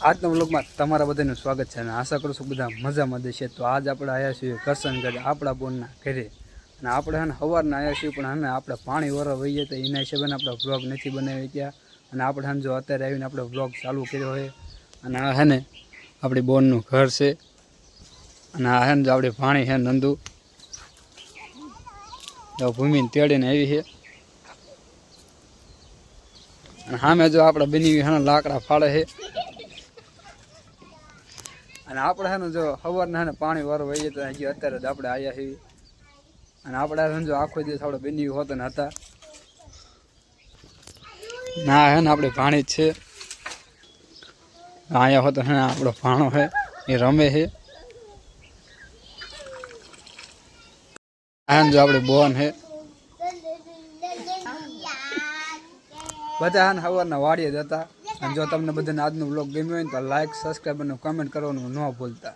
આજના વ્લોગમાં તમારા બધાનું સ્વાગત છે અને આશા કરું છું બધા મજામાં દેશે। તો આજ આપણે આવ્યા છીએ કરસનગઢ આપણા બોનના ઘરે અને આપણે હે ને સવારના આવ્યા છીએ પણ હે આપણે પાણી વરવા વહીએ તો એના હિસાબે આપણે વ્લોગ નથી બનાવી ગયા અને આપણે હે જો અત્યારે આવીને આપણે વ્લોગ ચાલુ કર્યો હોય અને આ હે ને આપણી બોનનું ઘર છે અને આ હે ને જો આપણી પાણી છે નંદુ તો ભૂમિને તેડીને આવી છે અને સામે જો આપણે બની હે લાકડા ફાળે છે અને આપણે હે ને જો સવારના હે ને પાણી વાળો વહીએ તો હજી અત્યારે જ આપણે આવ્યા છીએ અને આપણે જો આખો દિવસ આપણે બની હોત ને હતા ના હે ને આપણે ભાણી જ છે અહીંયા હોતો હે આપણો ભાણો છે એ રમે છે આ જો આપણે બોન છે બધા હે સવારના વાડીએ જ હતા અને જો તમને બધાને આજનો વ્લોગ ગમ્યો હોય તો લાઈક સબસ્ક્રાઈબ અને કમેન્ટ કરવાનું ન ભૂલતા।